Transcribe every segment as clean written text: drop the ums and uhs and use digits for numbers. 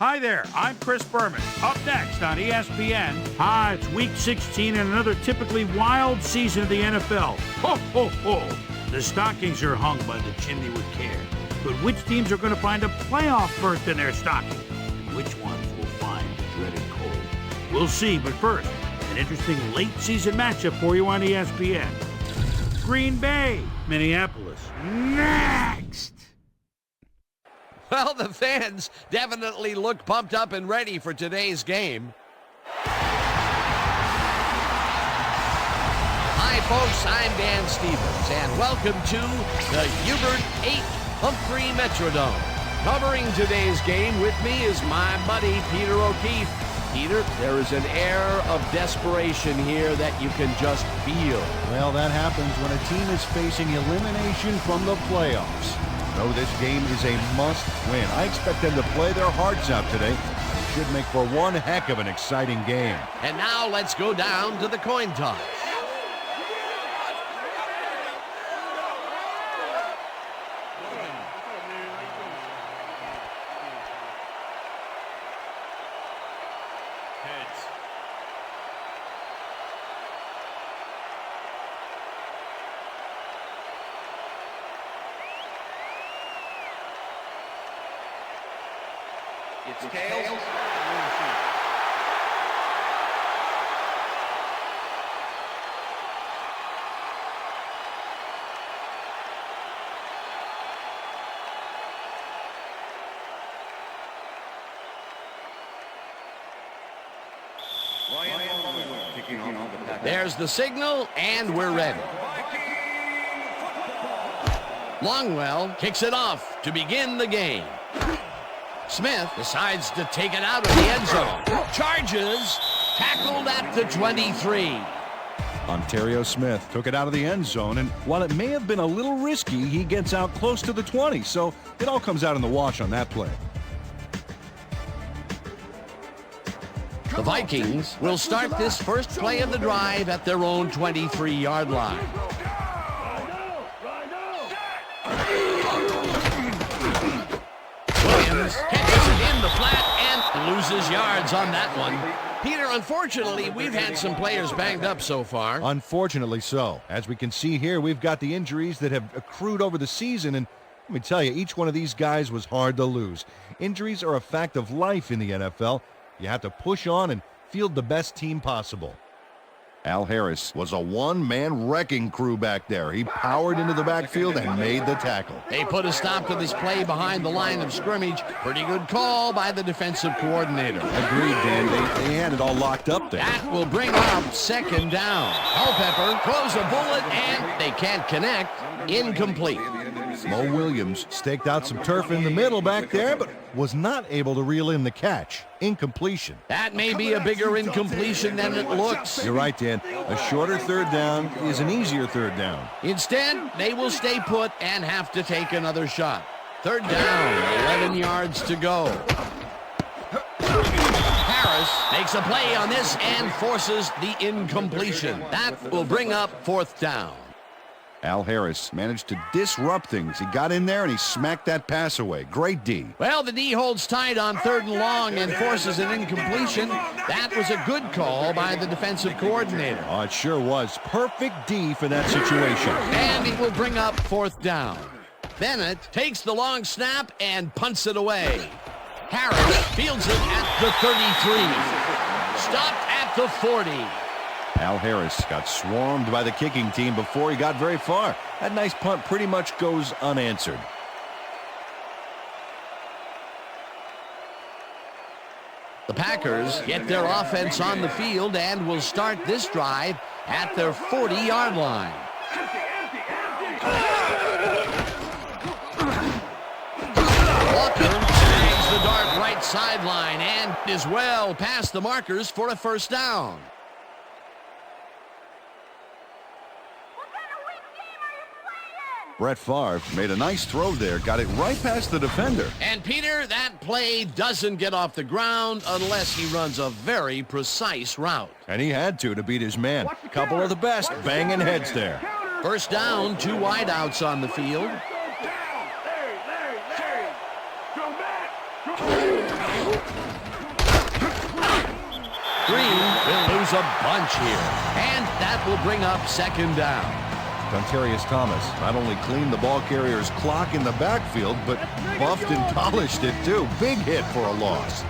Hi there, I'm Chris Berman. Up next on ESPN, it's Week 16 and another typically wild season of the NFL. Ho, ho, ho! The stockings are hung by the chimney with care. But which teams are going to find a playoff berth in their stocking? And which ones will find the dreaded cold? We'll see, but first, an interesting late-season matchup for you on ESPN. Green Bay, Minneapolis. Next! Well, the fans definitely look pumped up and ready for today's game. Hi, folks. I'm Dan Stevens, and welcome to the Hubert H. Humphrey Metrodome. Covering today's game with me is my buddy, Peter O'Keefe. Peter, there is an air of desperation here that you can just feel. Well, that happens when a team is facing elimination from the playoffs. No, this game is a must-win. I expect them to play their hearts out today. It should make for one heck of an exciting game. And now let's go down to the coin toss. It's tails. There's the signal, and we're ready. Longwell kicks it off to begin the game. Smith decides to take it out of the end zone. Charges, tackled at the 23. Ontario Smith took it out of the end zone, and while it may have been a little risky, he gets out close to the 20, so it all comes out in the wash on that play. The Vikings will start this first play of the drive at their own 23-yard line. Williams catches it in the flat and loses yards on that one. Peter, unfortunately, we've had some players banged up so far. Unfortunately so. As we can see here, we've got the injuries that have accrued over the season, and let me tell you, each one of these guys was hard to lose. Injuries are a fact of life in the NFL. You have to push on and field the best team possible. Al Harris was a one-man wrecking crew back there. He powered into the backfield and made the tackle. They put a stop to this play behind the line of scrimmage. Pretty good call by the defensive coordinator. Agreed, Dan. They had it all locked up there. That will bring up second down. Culpepper throws a bullet, and they can't connect. Incomplete. Mo Williams staked out some turf in the middle back there, but was not able to reel in the catch. Incompletion. That may be a bigger incompletion than it looks. You're right, Dan. A shorter third down is an easier third down. Instead, they will stay put and have to take another shot. Third down, 11 yards to go. Harris makes a play on this and forces the incompletion. That will bring up fourth down. Al Harris managed to disrupt things. He got in there and he smacked that pass away. Great D. Well, the D holds tight on third and long and forces an incompletion. That was a good call by the defensive coordinator. Oh, it sure was. Perfect D for that situation. And it will bring up fourth down. Bennett takes the long snap and punts it away. Harris fields it at the 33. Stopped at the 40. Al Harris got swarmed by the kicking team before he got very far. That nice punt pretty much goes unanswered. The Packers get their offense on the field and will start this drive at their 40-yard line. Walker snags the dart right sideline and is well past the markers for a first down. Brett Favre made a nice throw there, got it right past the defender. And Peter, that play doesn't get off the ground unless he runs a very precise route. And he had to beat his man. A couple of the best banging heads there. First down, two wideouts on the field. Green will lose a bunch here. And that will bring up second down. Dontarius Thomas not only cleaned the ball carrier's clock in the backfield, but buffed and polished it too. Big hit for a loss.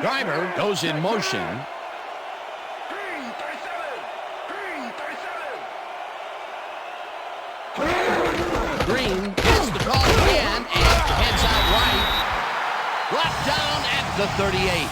Driver goes in motion. Green gets the call again and heads out right. Brought down at the 38.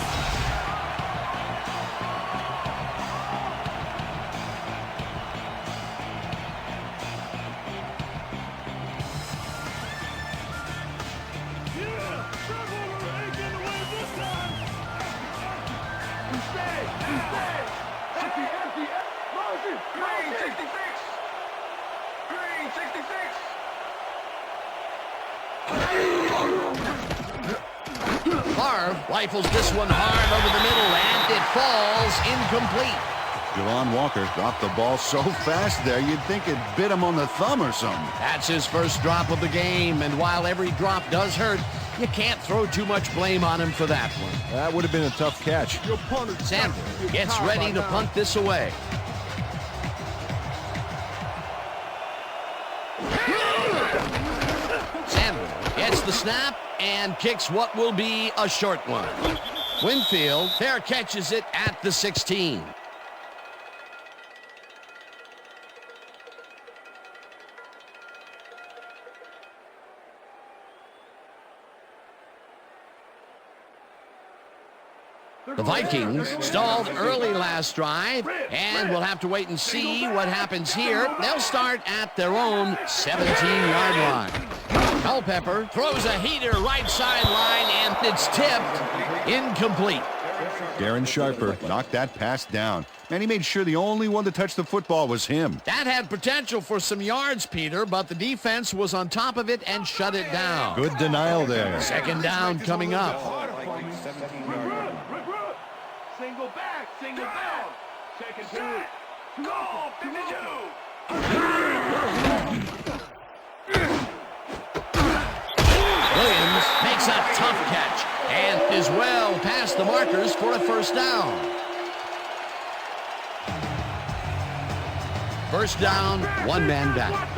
Rifles this one hard over the middle, and it falls incomplete. Javon Walker dropped the ball so fast there, you'd think it bit him on the thumb or something. That's his first drop of the game, and while every drop does hurt, you can't throw too much blame on him for that one. That would have been a tough catch. Sanders gets ready to punt this away. Sanders gets the snap and kicks what will be a short one. Winfield fair catches it at the 16. The Vikings stalled early last drive, and we'll have to wait and see what happens here. They'll start at their own 17-yard line. Culpepper throws a heater right sideline, and it's tipped incomplete. Darren Sharper knocked that pass down, and he made sure the only one to touch the football was him. That had potential for some yards, Peter, but the defense was on top of it and shut it down. Good denial there. Second down coming up. Single back, single back. Second two. Go, 52. Williams makes a tough catch and is well past the markers for a first down. First down, one man back.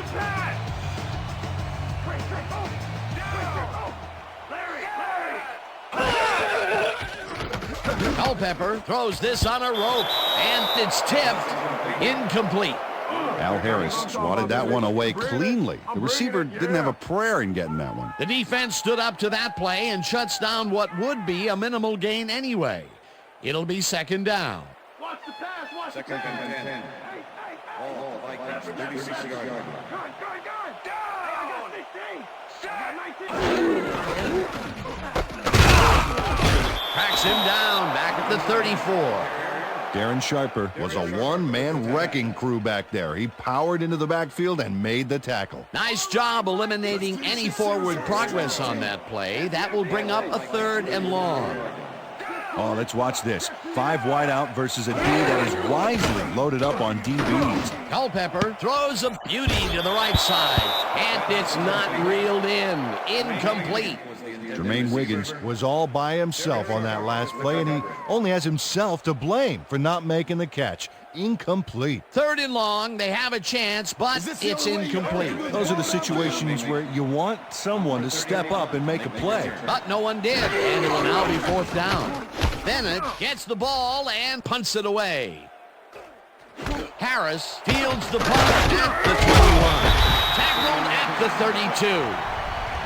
Culpepper throws this on a rope, and it's tipped incomplete. Al Harris swatted that one away cleanly. The receiver didn't have a prayer in getting that one. The defense stood up to that play and shuts down what would be a minimal gain anyway. It'll be second down. Watch the pass, watch the Second pass. and 10. All Vikings, 36-yard line. Gun, down. Tracks him down back at the 34. Darren Sharper was a one-man wrecking crew back there. He powered into the backfield and made the tackle. Nice job eliminating any forward progress on that play. That will bring up a third and long. Oh, let's watch this. 5 wide out versus a D that is wisely loaded up on DBs. Culpepper throws a beauty to the right side, and it's not reeled in. Incomplete. Jermaine Wiggins was all by himself on that last play, and he only has himself to blame for not making the catch. Incomplete. Third and long, they have a chance, but it's incomplete. Those are the situations where you want someone to step up and make a play. But no one did, and it will now be fourth down. Bennett gets the ball and punts it away. Harris fields the punt at the 21. Tackled at the 32.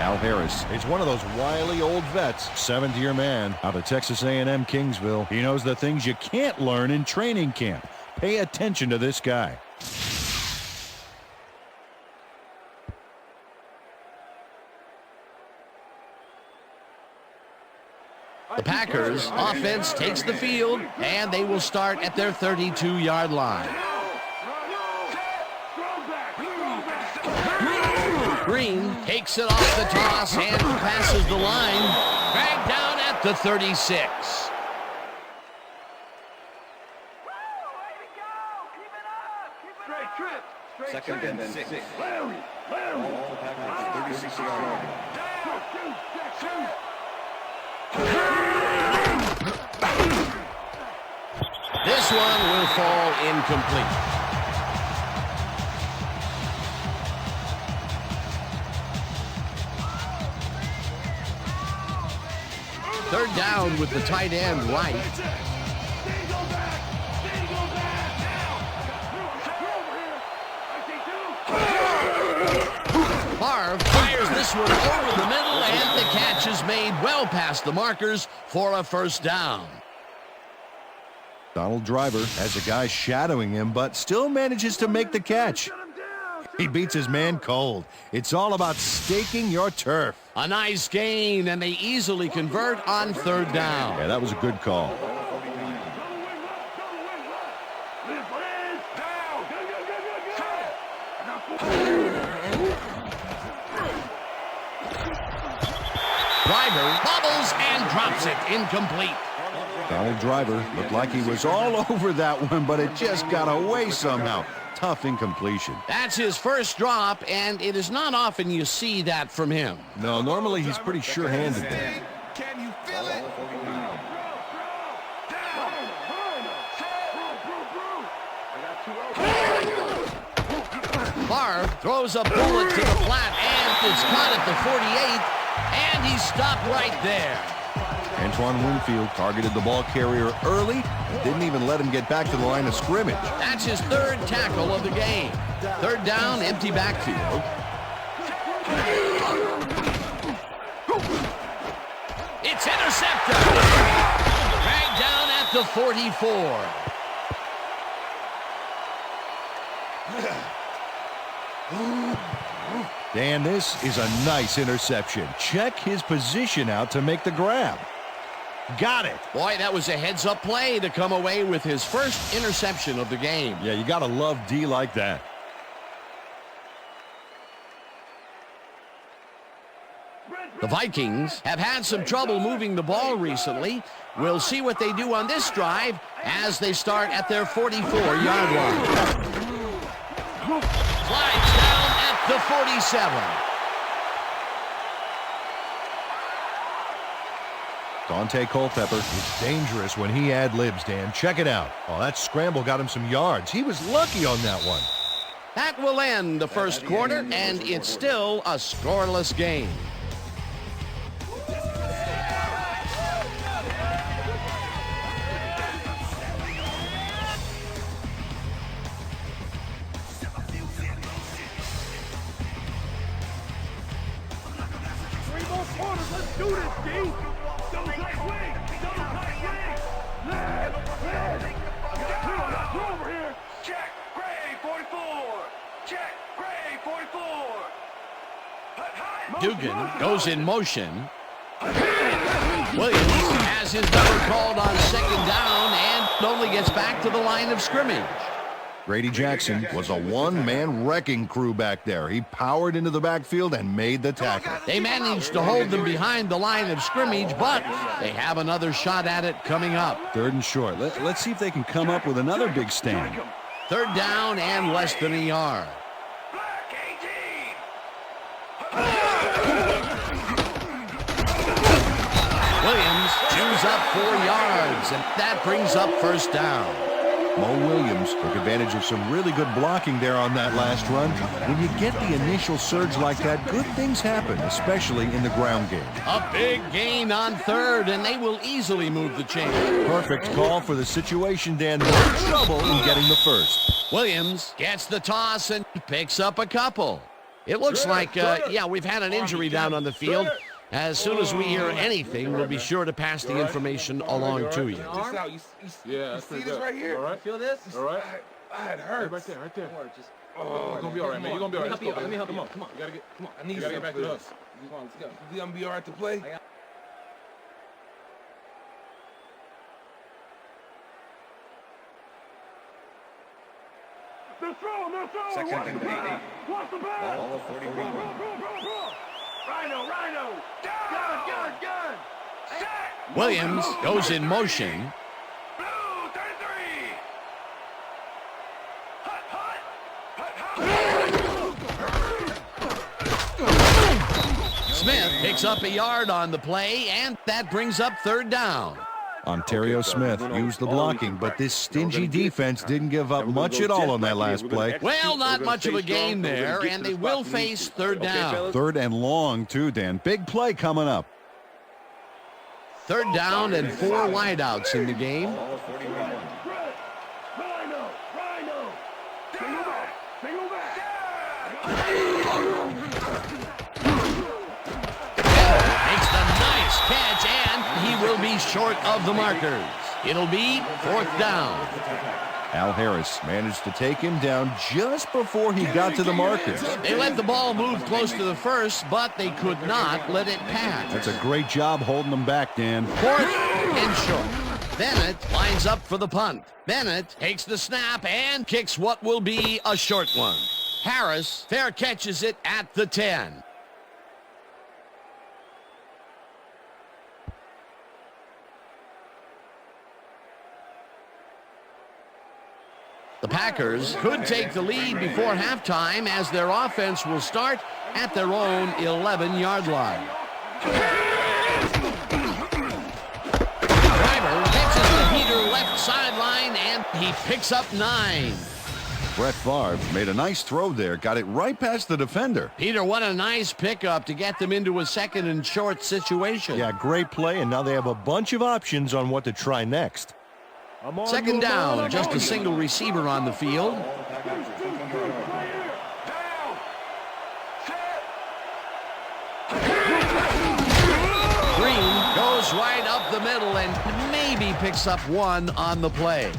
Al Harris is one of those wily old vets, 7th-year man out of Texas A&M Kingsville. He knows the things you can't learn in training camp. Pay attention to this guy. The Packers offense takes the field, and they will start at their 32-yard line. Green takes it off the toss and passes the line. Dragged down at the 36. Second and 6. All Packers, 36-yard line. this one will fall incomplete. Third down with the tight end right. Favre fires this one over the middle, and the catch is made well past the markers for a first down. Donald Driver has a guy shadowing him, but still manages to make the catch. He beats his man cold. It's all about staking your turf. A nice gain, and they easily convert on third down. Yeah, that was a good call. Driver bobbles and drops it incomplete. Donald Driver looked like he was all over that one, but it just got away somehow. Tough incompletion. That's his first drop, and it is not often you see that from him. No, normally he's pretty sure-handed there. Can you feel it? Favre throws a bullet to the flat, and it's caught at the 48, and he's stopped right there. Antoine Winfield targeted the ball carrier early and didn't even let him get back to the line of scrimmage. That's his third tackle of the game. Third down, empty backfield. It's intercepted. Dragged down at the 44. Dan, this is a nice interception. Check his position out to make the grab. Got it. Boy, that was a heads-up play to come away with his first interception of the game. Yeah, you got to love D like that. The Vikings have had some trouble moving the ball recently. We'll see what they do on this drive as they start at their 44-yard line. Slides down at the 47. Dante Culpepper is dangerous when he ad-libs, Dan. Check it out. Oh, that scramble got him some yards. He was lucky on that one. That will end the first quarter, and it's still a scoreless game. Let's do this, D. Double tight wing. Double tight wing. Two over here. Check. Gray, 44. Check. Gray, 44. Dugan goes in motion. Williams has his number called on second down and only gets back to the line of scrimmage. Grady Jackson was a one-man wrecking crew back there. He powered into the backfield and made the tackle. They managed to hold them behind the line of scrimmage, but they have another shot at it coming up. Third and short. Let's see if they can come up with another big stand. Third down and less than a yard. Williams chews up 4 yards, and that brings up first down. Mo Williams took advantage of some really good blocking there on that last run. When you get the initial surge like that, good things happen, especially in the ground game. A big gain on third, and they will easily move the chain. Perfect call for the situation, Dan. No trouble in getting the first. Williams gets the toss and picks up a couple. It looks like, we've had an injury down on the field. As soon as we hear anything, we'll be sure to pass the information along to you. You see this right here? All right. Feel this? All right. It hurts. Right there, right there. Just, Oh, it's gonna be all right, man. You're gonna be all right. Let's go, Let me help come you. on. Come on. You gotta get, come on. I need You gotta get something back for to this. us. Come on, let's go. You gonna be all right to play? They're throwing. Second and 8. Watch the pass. Ball of 41. Roll. Rhino. Gun. Set. Williams goes in motion. Blue, 33. Smith picks up a yard on the play, and that brings up third down. Ontario Smith used the blocking, but this stingy defense didn't give up much at all on that last play. Well, not much of a gain there, and they will face third down. Third and long, too, Dan. Big play coming up. Third down and 4 wideouts in the game. Makes the nice catch, and he will be short of the markers. It'll be 4th down. Al Harris managed to take him down just before he got to the markers. They let the ball move close to the first, but they could not let it pass. That's a great job holding them back, Dan. 4th and short. Bennett lines up for the punt. Bennett takes the snap and kicks what will be a short one. Harris fair catches it at the 10. The Packers could take the lead before halftime as their offense will start at their own 11-yard line. Driver catches the heater left sideline, and he picks up 9. Brett Favre made a nice throw there, got it right past the defender. Peter, what a nice pickup to get them into a 2nd and short situation. Yeah, great play, and now they have a bunch of options on what to try next. 2nd down, just a single receiver on the field. Green goes right up the middle and maybe picks up 1 on the play.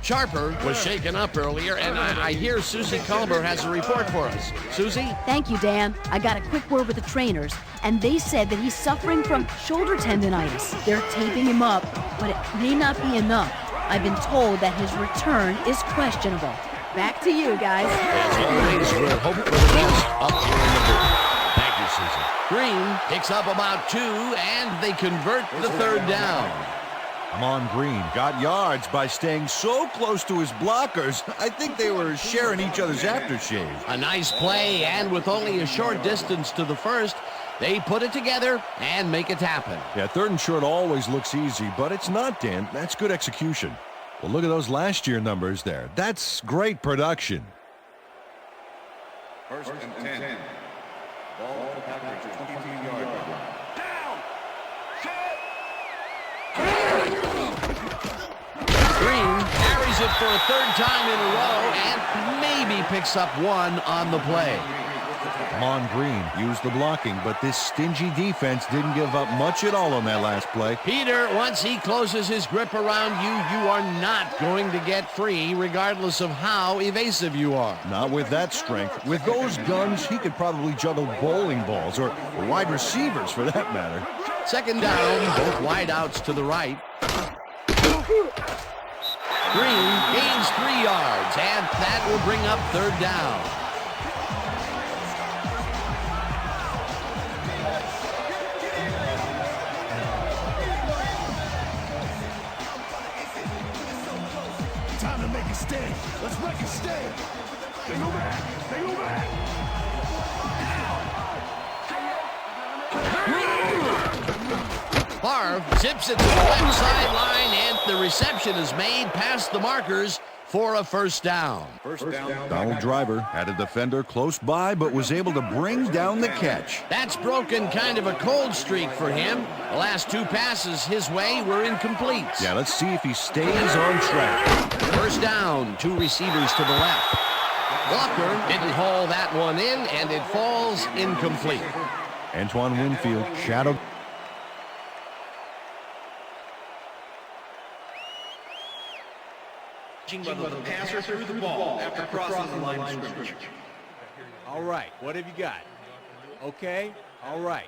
Sharper was shaken up earlier, and I hear Susie Culber has a report for us. Susie? Thank you, Dan. I got a quick word with the trainers, and they said that he's suffering from shoulder tendonitis. They're taping him up, but it may not be enough. I've been told that his return is questionable. Back to you, guys. As always, we'll hope for the best up here in the booth. Thank you, Susie. Green picks up about 2, and they convert the 3rd down. Amon Green Got yards by staying so close to his blockers. I think they were sharing each other's aftershave. A nice play, and with only a short distance to the first, they put it together and make it happen. Yeah, 3rd and short always looks easy, but it's not, Dan. That's good execution. Well, look at those last year numbers there. That's great production. 1st and 10. Ball Packers 22-yard line. Green carries it for a 3rd time in a row and maybe picks up 1 on the play. Amon Green used the blocking, but this stingy defense didn't give up much at all on that last play. Peter, once he closes his grip around you, you are not going to get free regardless of how evasive you are. Not with that strength. With those guns, he could probably juggle bowling balls or wide receivers for that matter. 2nd down, both wideouts to the right. Green gains 3 yards, and that will bring up 3rd down. Time to make a stand. Let's make a stand. They go back. They go back. Favre zips it to the left sideline, and the reception is made past the markers for a 1st down. First down. Donald Driver had a defender close by, but was able to bring down the catch. That's broken kind of a cold streak for him. The last 2 passes his way were incomplete. Yeah, let's see if he stays on track. 1st down, 2 receivers to the left. Walker didn't haul that one in, and it falls incomplete. Antoine Winfield shadowed. Whether the passer threw the ball after crossing the line of scrimmage. All right, what have you got? Okay, all right.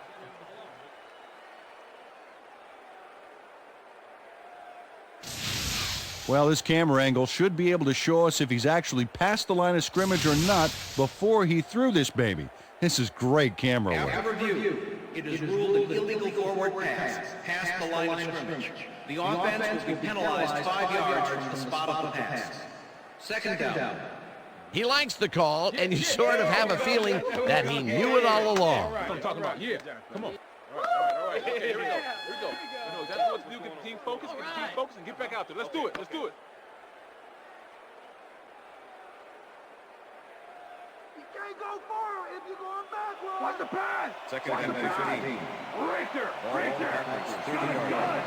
Well, this camera angle should be able to show us if he's actually past the line of scrimmage or not before he threw this baby. This is great camera work. After review, it is ruled an illegal forward pass past the line of scrimmage. The offense will be penalized 5 yards from the spot of the pass. 2nd down. He likes the call, and you sort of have a feeling that he knew it all along. I'm talking about, yeah. Come on. right. Okay, here we go. You know exactly what to do. Get the team focused, and get back out there. Let's do it. Let's do it. You can't go forward if you're going backwards. What's the pass? Second and 15. Richter. Packers, 30 yards.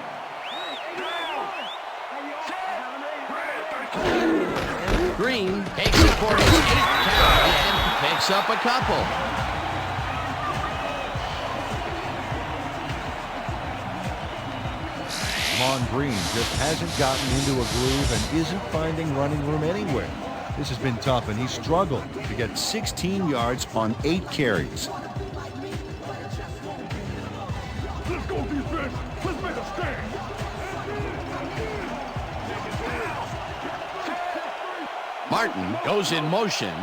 Green takes it for his 8th carry and picks up a couple. Mon Green just hasn't gotten into a groove and isn't finding running room anywhere. This has been tough, and he struggled To get 16 yards on 8 carries. Let's go defense. Let's make a stand. Martin goes in motion.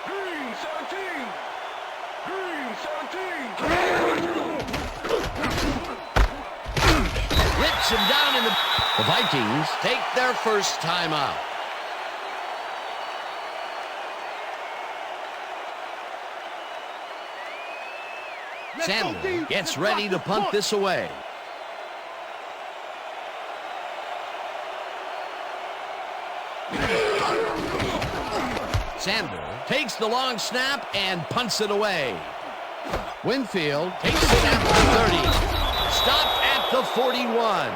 Green 17. Green 17. Rips him down in the... The Vikings take their first timeout. Sandler gets ready to punt this away. Sandler takes the long snap and punts it away. Winfield takes it at the 30. Stopped at the 41.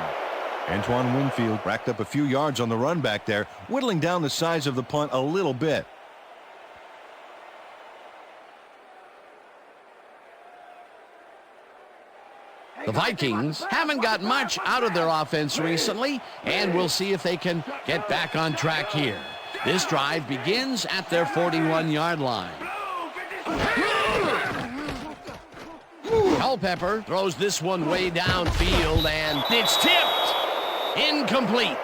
Antoine Winfield racked up a few yards on the run back there, whittling down the size of the punt a little bit. The Vikings haven't got much out of their offense recently, and we'll see if they can get back on track here. This drive begins at their 41-yard line. Culpepper throws this one way downfield, and it's tipped. Incomplete.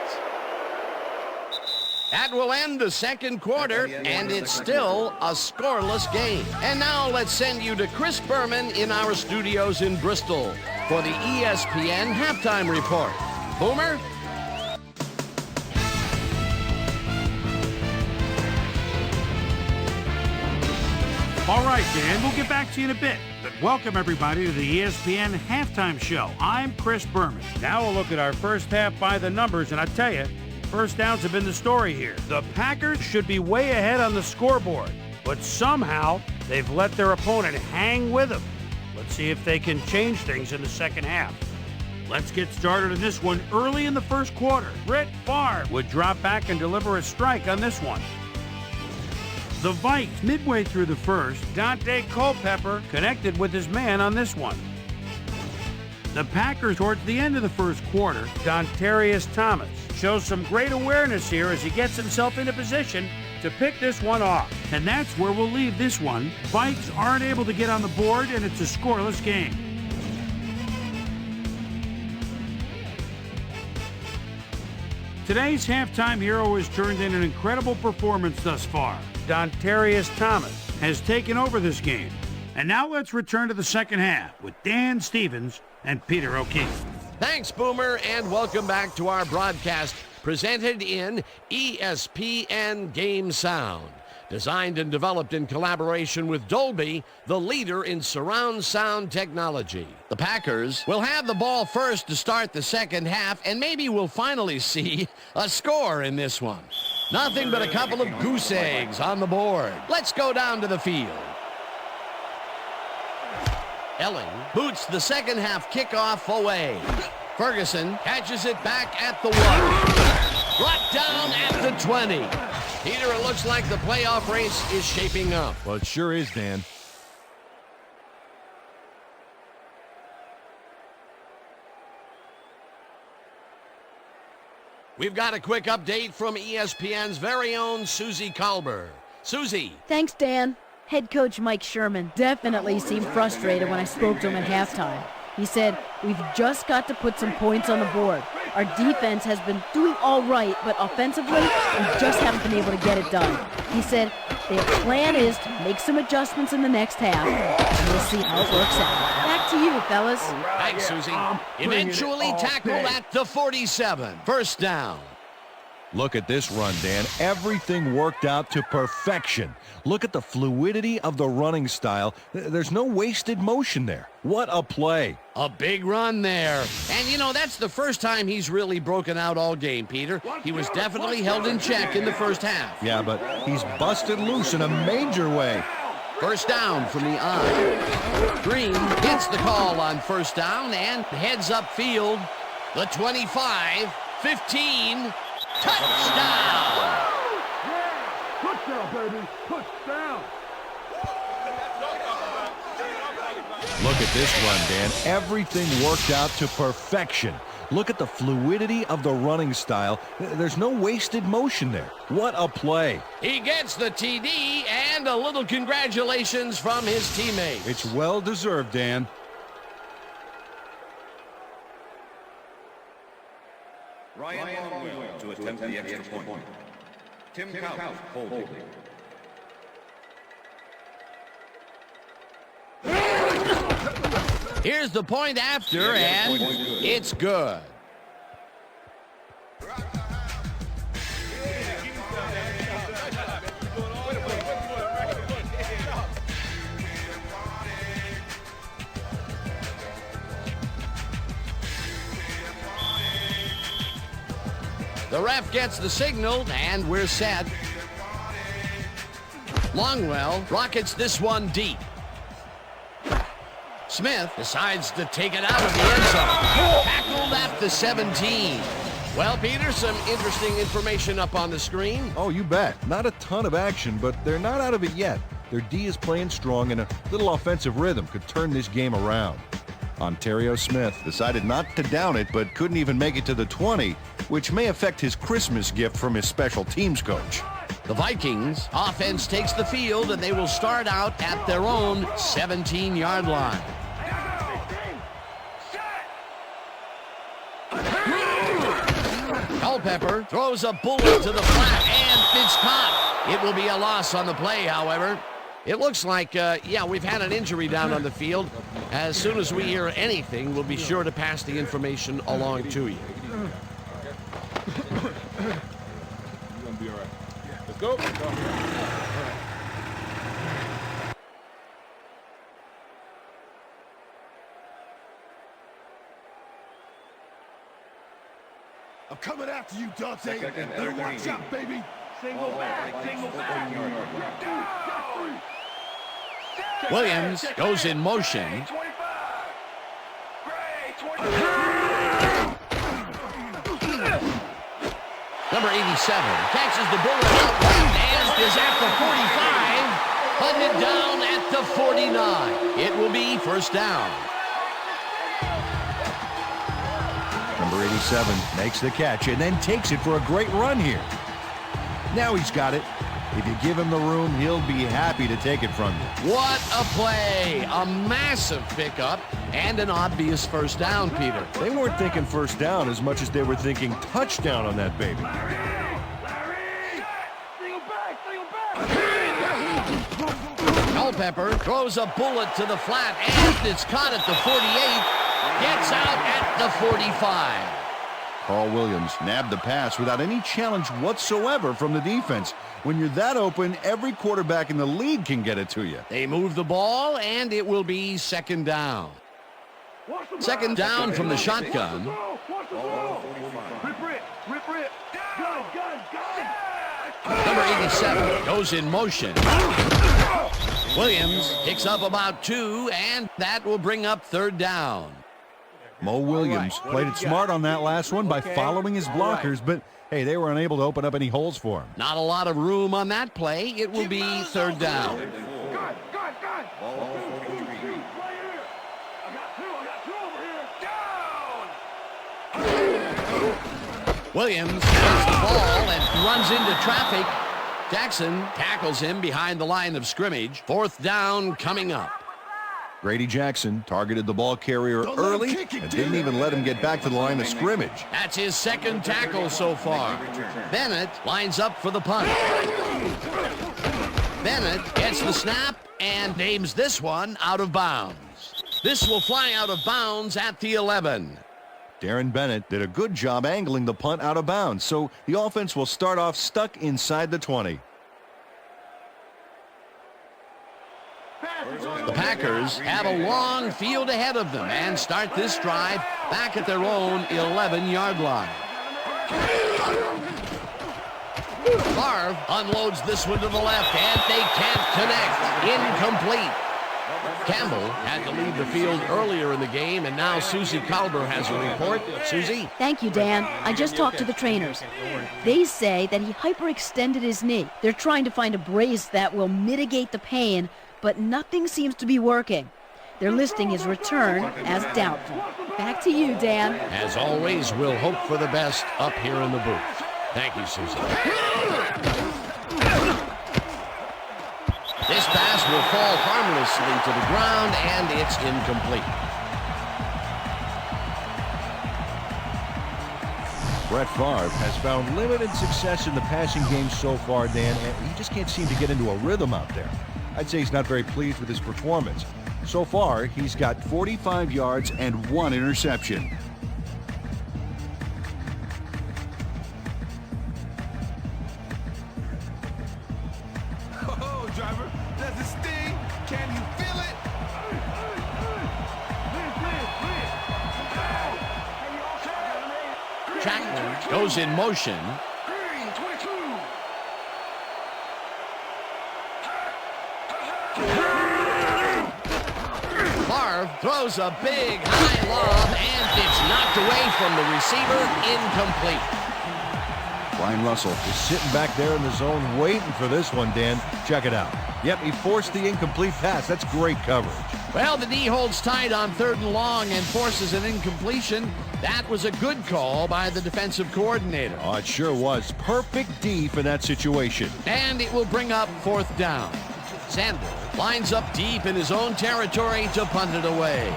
That will end the second quarter, and it's still a scoreless game. And now let's send you to Chris Berman in our studios in Bristol for the ESPN Halftime Report. Boomer? All right, Dan, we'll get back to you in a bit. But welcome, everybody, to the ESPN Halftime Show. I'm Chris Berman. Now we'll look at our first half by the numbers, and I tell you, first downs have been the story here. The Packers should be way ahead on the scoreboard, but somehow they've let their opponent hang with them. Let's see if they can change things in the second half. Let's get started in this one early in the first quarter. Brett Favre would drop back and deliver a strike on this one. The Vikes, midway through the first, Dante Culpepper connected with his man on this one. The Packers, towards the end of the first quarter, Dontarius Thomas shows some great awareness here as he gets himself into position to pick this one off. And that's where we'll leave this one. Vikes aren't able to get on the board, and it's a scoreless game. Today's halftime hero has turned in an incredible performance thus far. Dontarius Thomas has taken over this game. And now let's return to the second half with Dan Stevens and Peter O'Keefe. Thanks, Boomer, and welcome back to our broadcast presented in ESPN Game Sound. Designed and developed in collaboration with Dolby, the leader in surround sound technology. The Packers will have the ball first to start the second half, and maybe we'll finally see a score in this one. Nothing but a couple of goose eggs on the board. Let's go down to the field. Elling boots the second half kickoff away. Ferguson catches it back at the 1. Brought down at the 20. Peter, it looks like the playoff race is shaping up. Well, it sure is, Dan. We've got a quick update from ESPN's very own Susie Kalber. Susie. Thanks, Dan. Head coach Mike Sherman definitely seemed frustrated when I spoke to him at halftime. He said, "We've just got to put some points on the board. Our defense has been doing all right, but offensively, we just haven't been able to get it done." He said, "Their plan is to make some adjustments in the next half, and we'll see how it works out." Back to you, fellas. Thanks, Susie. Eventually tackled at the 47. First down. Look at this run, Dan. Everything worked out to perfection. Look at the fluidity of the running style. There's no wasted motion there. What a play. A big run there. And, you know, that's the first time he's really broken out all game, Peter. He was definitely held in check in the first half. Yeah, but he's busted loose in a major way. First down from the I. Green gets the call on first down and heads upfield. The 25, 15, touchdown! Touchdown, baby! Touchdown! Look at this run, Dan. Everything worked out to perfection. Look at the fluidity of the running style. There's no wasted motion there. What a play. He gets the TD and a little congratulations from his teammates. It's well deserved, Dan. Ryan Longwell to attempt the extra point. Tim Couch holding. Here's the point after, and it's good. The ref gets the signal, and we're set. Longwell rockets this one deep. Smith decides to take it out of the end zone. Tackled at the 17. Well, Peter, some interesting information up on the screen. Oh, you bet. Not a ton of action, but they're not out of it yet. Their D is playing strong, and a little offensive rhythm could turn this game around. Ontario Smith decided not to down it, but couldn't even make it to the 20, which may affect his Christmas gift from his special teams coach. The Vikings offense takes the field, and they will start out at their own 17-yard line. Culpepper throws a bullet to the flat, and it's caught. It will be a loss on the play, however. It looks like, we've had an injury down on the field. As soon as we hear anything, we'll be sure to pass the information along to you. You're gonna be all right. Let's go. Let's go. I'm coming after you, Dante. Better watch out, baby. Single back, single back. Williams goes in motion. Number 87 catches the bullet out and is at the 45. Hunted down at the 49. It will be first down. Number 87 makes the catch and then takes it for a great run here. Now he's got it. If you give him the room, he'll be happy to take it from you. What a play. A massive pickup and an obvious first down, Peter. They weren't thinking first down as much as they were thinking touchdown on that baby. Culpepper throws a bullet to the flat, and it's caught at the 48. Gets out at the 45. Carl Williams nabbed the pass without any challenge whatsoever from the defense. When you're that open, every quarterback in the league can get it to you. They move the ball, and it will be second down. Second down from the shotgun. Number 87 goes in motion. Williams picks up about 2, and that will bring up third down. Mo Williams played it smart on that last one by following his blockers, but hey, they were unable to open up any holes for him. Not a lot of room on that play. It will be third down. Williams has the ball and runs into traffic. Jackson tackles him behind the line of scrimmage. Fourth down coming up. Grady Jackson targeted the ball carrier early and didn't even let him get back to the line of scrimmage. That's his second tackle so far. Bennett lines up for the punt. Bennett gets the snap and aims this one out of bounds. This will fly out of bounds at the 11. Darren Bennett did a good job angling the punt out of bounds, so the offense will start off stuck inside the 20. The Packers have a long field ahead of them and start this drive back at their own 11-yard line. Favre unloads this one to the left, and they can't connect. Incomplete. Campbell had to leave the field earlier in the game, and now Susie Kalber has a report. Susie? Thank you, Dan. I just talked to the trainers. They say that he hyperextended his knee. They're trying to find a brace that will mitigate the pain, but nothing seems to be working. They're listing his return as doubtful. Back to you, Dan. As always, we'll hope for the best up here in the booth. Thank you, Susie. This pass will fall harmlessly to the ground, and it's incomplete. Brett Favre has found limited success in the passing game so far, Dan, and he just can't seem to get into a rhythm out there. I'd say he's not very pleased with his performance. So far, he's got 45 yards and 1 interception. Oh, driver, does it sting? Can you feel it? Jackman goes in motion. Favre throws a big high lob, and it's knocked away from the receiver. Incomplete. Brian Russell is sitting back there in the zone waiting for this one, Dan. Check it out. Yep, he forced the incomplete pass. That's great coverage. Well, the D holds tight on 3rd and long and forces an incompletion. That was a good call by the defensive coordinator. Oh, it sure was. Perfect D for that situation. And it will bring up 4th down. Sanders lines up deep in his own territory to punt it away.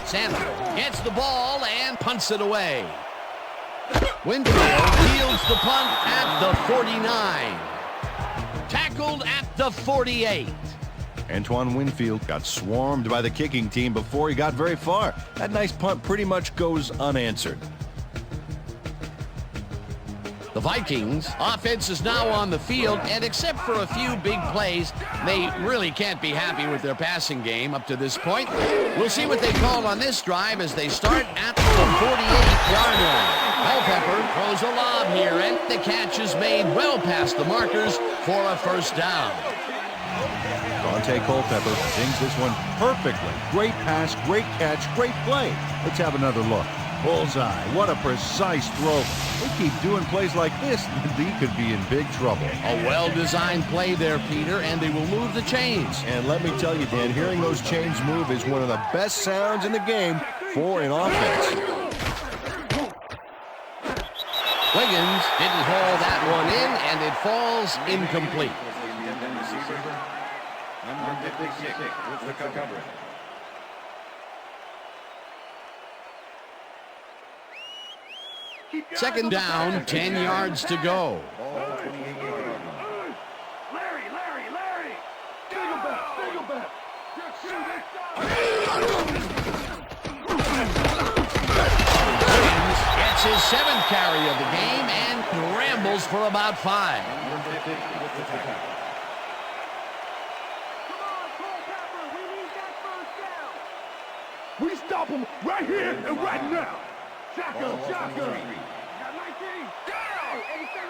Sanders gets the ball and punts it away. Winfield fields the punt at the 49. Tackled at the 48. Antoine Winfield got swarmed by the kicking team before he got very far. That nice punt pretty much goes unanswered. The Vikings offense is now on the field, and except for a few big plays, they really can't be happy with their passing game up to this point. We'll see what they call on this drive as they start at the 48-yard line. Culpepper throws a lob here, and the catch is made well past the markers for a 1st down. Dante Culpepper sings this one perfectly. Great pass, great catch, great play. Let's have another look. Bullseye. What a precise throw. They keep doing plays like this, and he could be in big trouble. A well-designed play there, Peter, and they will move the chains. And let me tell you, Dan, hearing those chains move is one of the best sounds in the game for an offense. Wiggins didn't haul that one in, and it falls incomplete. Number 56 with the coverage. Second down, 10 yards to go. Larry! Single back! Williams gets his 7th carry of the game and rambles for about 5. We stop him right here and right now. Shotgun. Got 19. Go! 87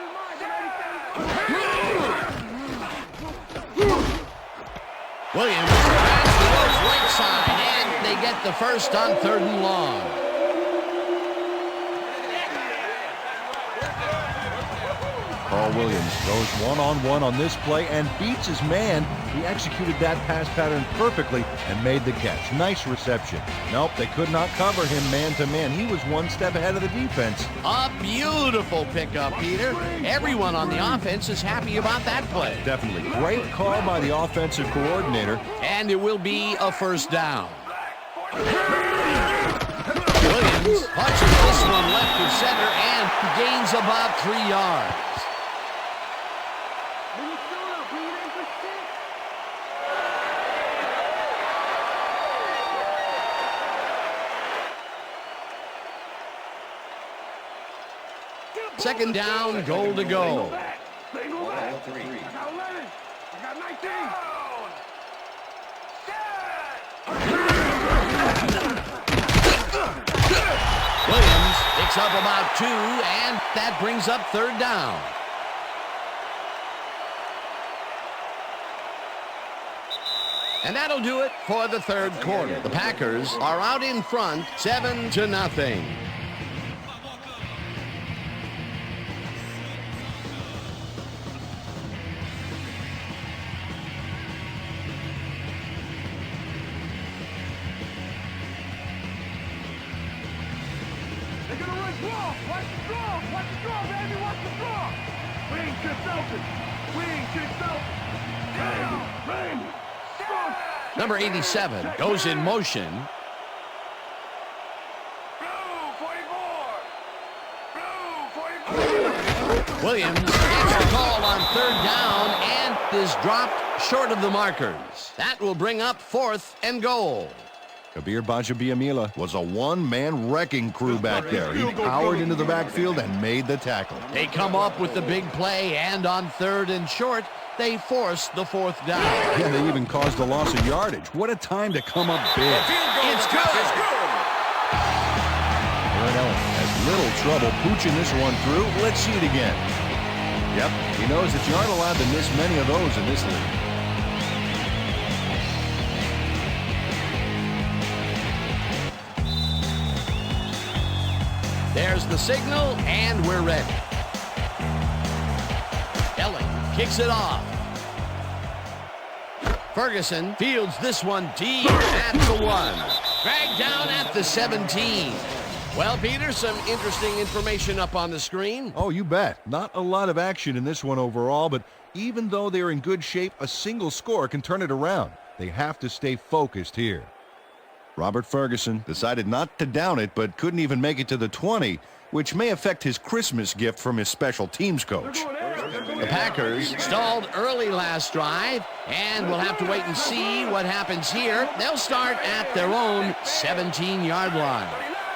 Williams grabs the goes right side, and they get the 1st on 3rd and long. Carl Williams goes one-on-one on this play and beats his man. He executed that pass pattern perfectly and made the catch. Nice reception. Nope, they could not cover him man-to-man. He was one step ahead of the defense. A beautiful pickup, Peter. Everyone on the offense is happy about that play. Definitely. Great call by the offensive coordinator. And it will be a 1st down. Williams punches this one left of center and gains about 3 yards. Second down, goal to go. Ball 3. I got 11. I got 19. Williams picks up about 2, and that brings up third down. And that'll do it for the third quarter. The Packers are out in front, 7-0. They're gonna run draw. Watch the draw. Watch the draw, baby. Watch the draw. Wing to Felton. Wing to Felton. Down. Randy. Number 87 goes in motion. Blue 44. Blue 44. Williams gets the call on third down and is dropped short of the markers. That will bring up 4th and goal. Kabir Bajabiamila was a one-man wrecking crew back there. He powered into the backfield and made the tackle. They come up with the big play, and on 3rd and short, they force the 4th down. Yeah, they even caused a loss of yardage. What a time to come up big. It's good. Aaron Ellis has little trouble pooching this one through. Let's see it again. Yep, he knows that you aren't allowed to miss many of those in this league. There's the signal, and we're ready. Elling kicks it off. Ferguson fields this one deep at the 1. Dragged down at the 17. Well, Peter, some interesting information up on the screen. Oh, you bet. Not a lot of action in this one overall, but even though they're in good shape, a single score can turn it around. They have to stay focused here. Robert Ferguson decided not to down it, but couldn't even make it to the 20, which may affect his Christmas gift from his special teams coach. The Packers stalled early last drive, and we'll have to wait and see what happens here. They'll start at their own 17-yard line.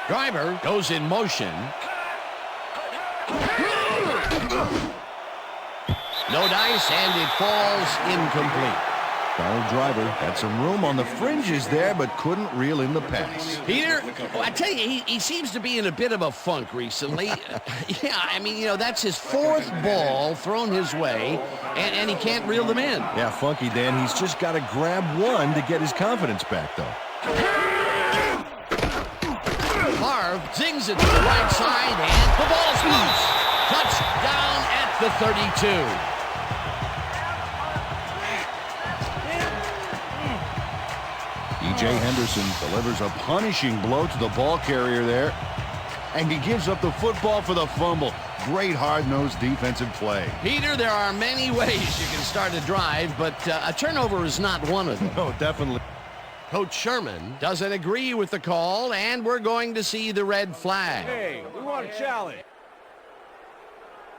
Driver goes in motion. No dice, and it falls incomplete. Donald Driver had some room on the fringes there, but couldn't reel in the pass. Peter, I tell you, he seems to be in a bit of a funk recently. Yeah, I mean, that's his 4th ball thrown his way, and he can't reel them in. Yeah, funky, Dan. He's just got to grab one to get his confidence back, though. Marv zings it to the right side, and the ball's loose. Touchdown at the 32. E.J. Henderson delivers a punishing blow to the ball carrier there, and he gives up the football for the fumble. Great hard-nosed defensive play. Peter, there are many ways you can start a drive, but a turnover is not one of them. No, definitely. Coach Sherman doesn't agree with the call, and we're going to see the red flag. Hey, we want a challenge.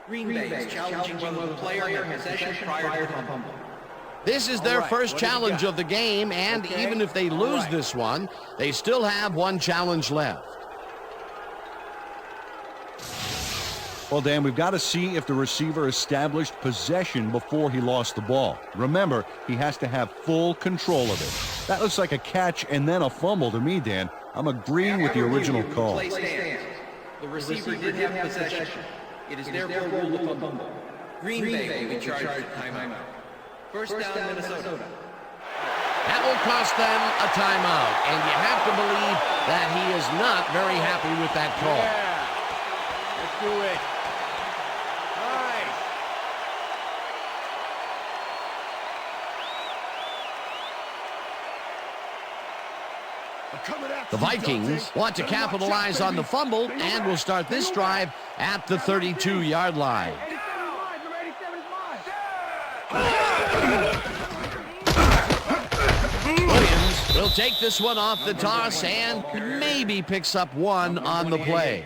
Green Bay is challenging whether the player had possession prior to the fumble. This is their first challenge of the game, and even if they lose this one, they still have one challenge left. Well, Dan, we've got to see if the receiver established possession before he lost the ball. Remember, he has to have full control of it. That looks like a catch and then a fumble to me, Dan. I'm agreeing with the original call. Play stands. The receiver did have possession. It is therefore ruled a fumble. Green Bay will be charged with timeout. First down, Minnesota. That will cost them a timeout, and you have to believe that he is not very happy with that call. Yeah. Let's do it. Nice. The Vikings want to capitalize on the fumble and will start this drive at the 32-yard line. Williams will take this one off the toss and maybe picks up one on the play.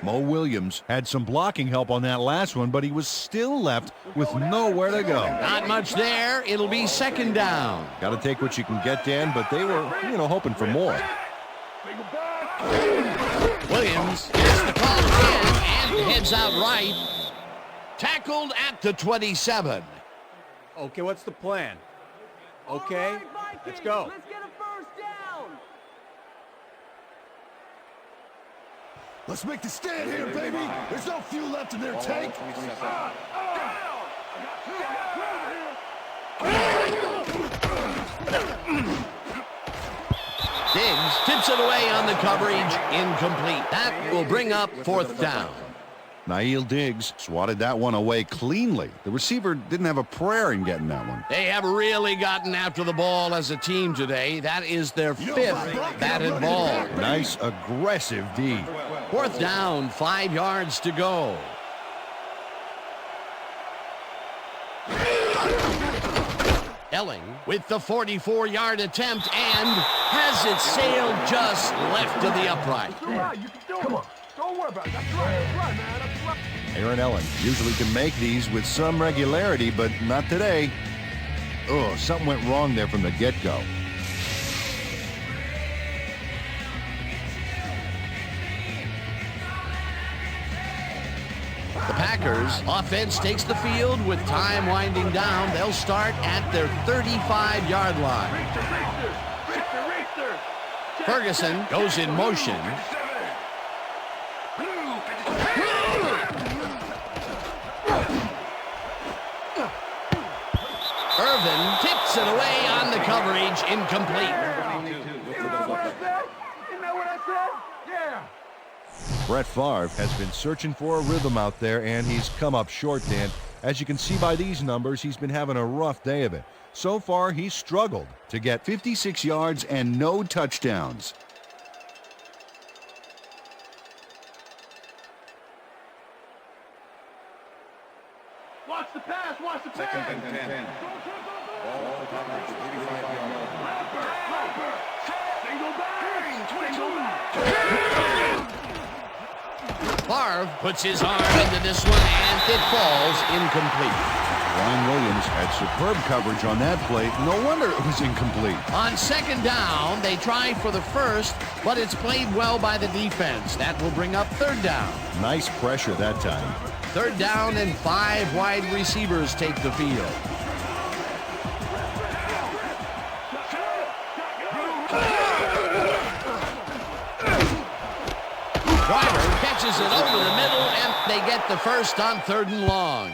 Mo Williams had some blocking help on that last one, but he was still left with nowhere to go. Not much there. It'll be second down. Got to take what you can get, Dan, but they were, hoping for more. Williams gets the call again, and Heads out right. Tackled at the 27. Okay, what's the plan? Okay, All right, Vikings, let's go. Let's get a first down. Let's make the stand here, baby. There's no fuel left in their tank. Diggs tips it away on the coverage. Incomplete. That will bring up fourth down. Nail Diggs swatted that one away cleanly. The receiver didn't have a prayer in getting that one. They have really gotten after the ball as a team today. That is their fifth batted ball. Nice aggressive D. Fourth down, 5 yards to go. Elling with the 44-yard attempt and has it sailed just left to the upright. You can do it. Don't worry about it. That's right, man. That's right. Aaron Ellen usually can make these with some regularity, but not today. Oh, something went wrong there from the get-go. The Packers offense takes the field with time winding down. They'll start at their 35-yard line. Ferguson goes in motion. Irvin tips it away on the coverage, incomplete. Isn't that what I said? Yeah. Brett Favre has been searching for a rhythm out there, and he's come up short, Dan. As you can see by these numbers, he's been having a rough day of it. So far, he's struggled to get 56 yards and no touchdowns. Watch the pass. Watch the pass. Second and 10. Ball at the coverage, 85-yard line. Single back. Single back. Favre puts his arm into this one, and it falls incomplete. Ryan Williams had superb coverage on that play. No wonder it was incomplete. On second down, they try for the first, but it's played well by the defense. That will bring up third down. nice pressure that time. Third down and 5 wide receivers take the field. Driver catches it over the middle, and they get the first on 3rd and long.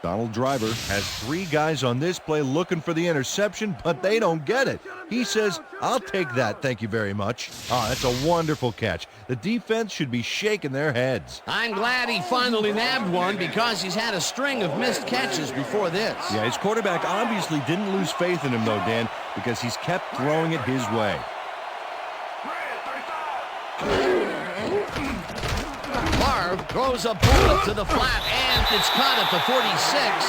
Donald Driver has 3 guys on this play looking for the interception, but they don't get it. He says, I'll take that, thank you very much. Ah, that's a wonderful catch. The defense should be shaking their heads. I'm glad he finally nabbed one because he's had a string of missed catches before this. Yeah, his quarterback obviously didn't lose faith in him, though, Dan, because he's kept throwing it his way. Favre throws a bullet to the flat, and it's caught at the 46.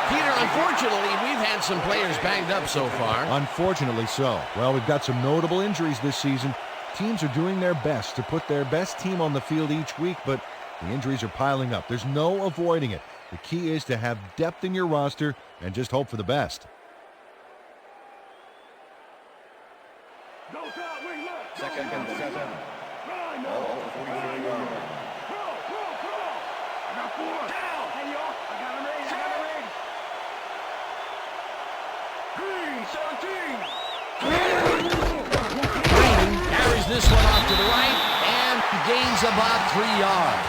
Peter, unfortunately, we've had some players banged up so far. Unfortunately so. Well, we've got some notable injuries this season. Teams are doing their best to put their best team on the field each week, but the injuries are piling up. There's no avoiding it. The key is to have depth in your roster and just hope for the best. Second and 7. Ball at the 44-yard line. Green carries this one off to the right and gains about 3 yards.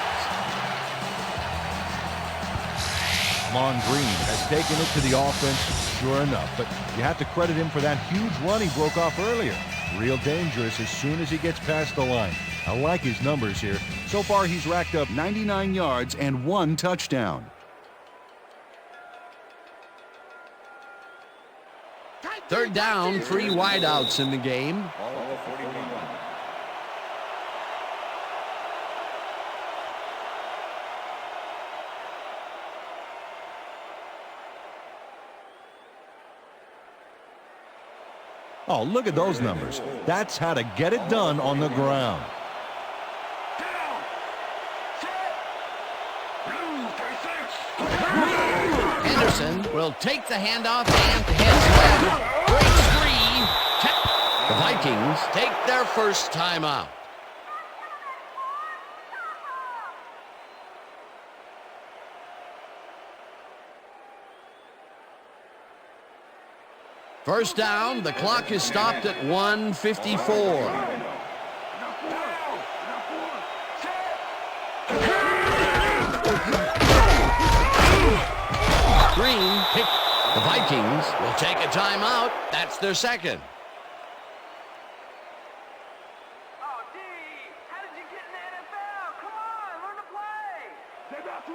Mon Green has taken it to the offense, sure enough, but you have to credit him for that huge run he broke off earlier. Real dangerous as soon as he gets past the line. I like his numbers here. So far, he's racked up 99 yards and 1 touchdown. Third down, 3 wideouts in the game. Ball at the 41 line. Oh, look at those numbers. That's how to get it done on the ground. Henderson will take the handoff and heads left. Breaks free. The Vikings take their first timeout. First down, the clock is stopped at 1:54. Green pick. The Vikings will take a timeout. That's their second.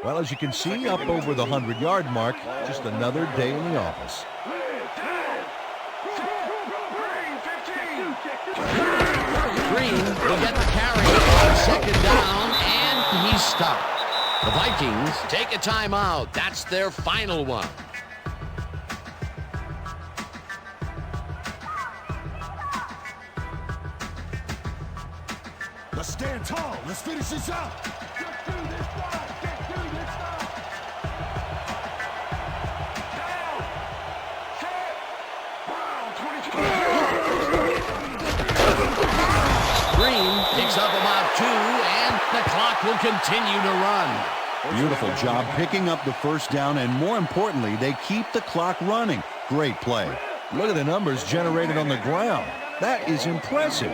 Well, as you can see, up over the 100-yard mark, just another day in the office. Green will get the carry on second down, and he's stopped. The Vikings take a timeout. That's their final one. Let's stand tall. Let's finish this out. Just do this side. Just do this side. Down. Set. Brown, 22. Green picks up about 2, and the clock will continue to run. Beautiful job picking up the first down, and more importantly, they keep the clock running. Great play. Look at the numbers generated on the ground. That is impressive.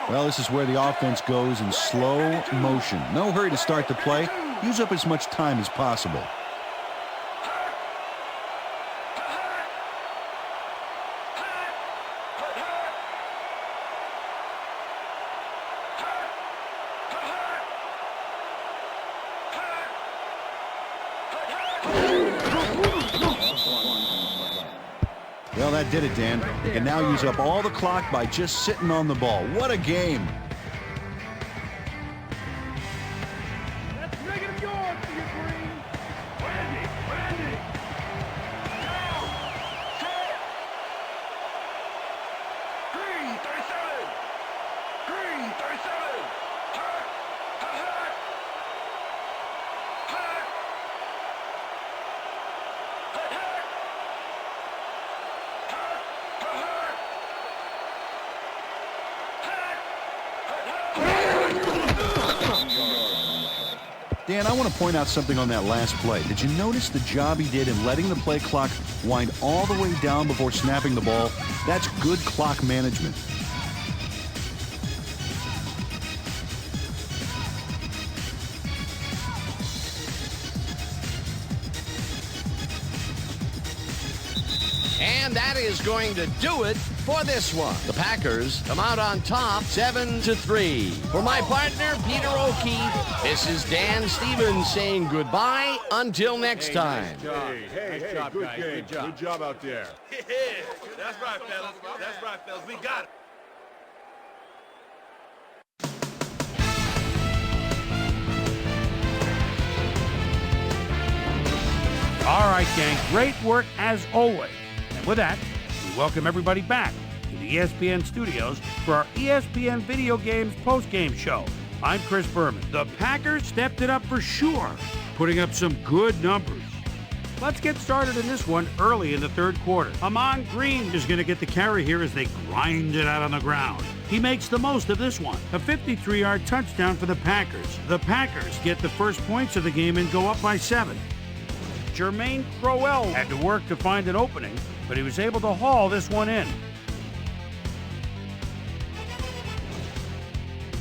Well, this is where the offense goes in slow motion. No hurry to start the play. Use up as much time as possible. Well, that did it, Dan. They can now use up all the clock by just sitting on the ball. What a game. That's negative yards for you, Green. Randy. Down. Set. Green, 37. Green, 37. Hut. Hut. Hut. Hut. Hut. Dan, I want to point out something on that last play. Did you notice the job he did in letting the play clock wind all the way down before snapping the ball? That's good clock management. And that is going to do it for this one. The Packers come out on top 7-3. For my partner, Peter O'Keefe, this is Dan Stevens saying goodbye until next time. Hey, good guys. game. Good job. Good job out there. Yeah, that's right, fellas. That's right, fellas. We got it. All right, gang, great work as always. And with that, we welcome everybody back to the ESPN studios for our ESPN Video Games postgame show. I'm Chris Berman. The Packers stepped it up for sure, putting up some good numbers. Let's get started in this one early in the third quarter. Amon Green is going to get the carry here as they grind it out on the ground. He makes the most of this one, a 53-yard touchdown for the Packers. The Packers get the first points of the game and go up by 7. Jermaine Crowell had to work to find an opening, but he was able to haul this one in.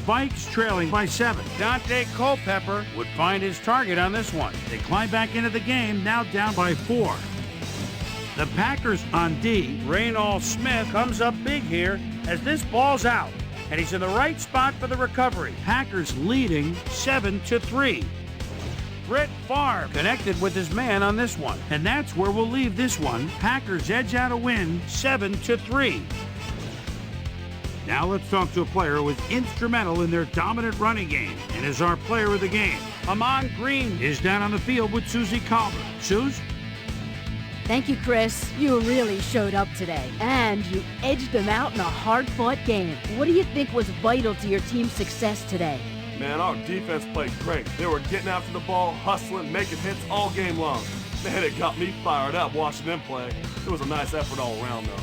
Vikes trailing by 7. Dante Culpepper would find his target on this one. They climb back into the game, now down by 4. The Packers on D. Raynald Smith comes up big here as this ball's out, and he's in the right spot for the recovery. Packers leading 7-3. Brett Favre connected with his man on this one, and that's where we'll leave this one. Packers edge out a win 7-3. Now let's talk to a player who was instrumental in their dominant running game and is our player of the game. Amon Green is down on the field with Susie Calvert. Suze? Thank you, Chris. You really showed up today, and you edged them out in a hard-fought game. What do you think was vital to your team's success today? Man, our defense played great. They were getting after the ball, hustling, making hits all game long. Man, it got me fired up watching them play. It was a nice effort all around, though.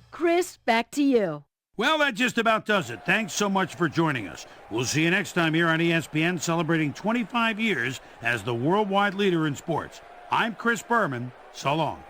Chris, back to you. Well, that just about does it. Thanks so much for joining us. We'll see you next time here on ESPN, celebrating 25 years as the worldwide leader in sports. I'm Chris Berman. So long.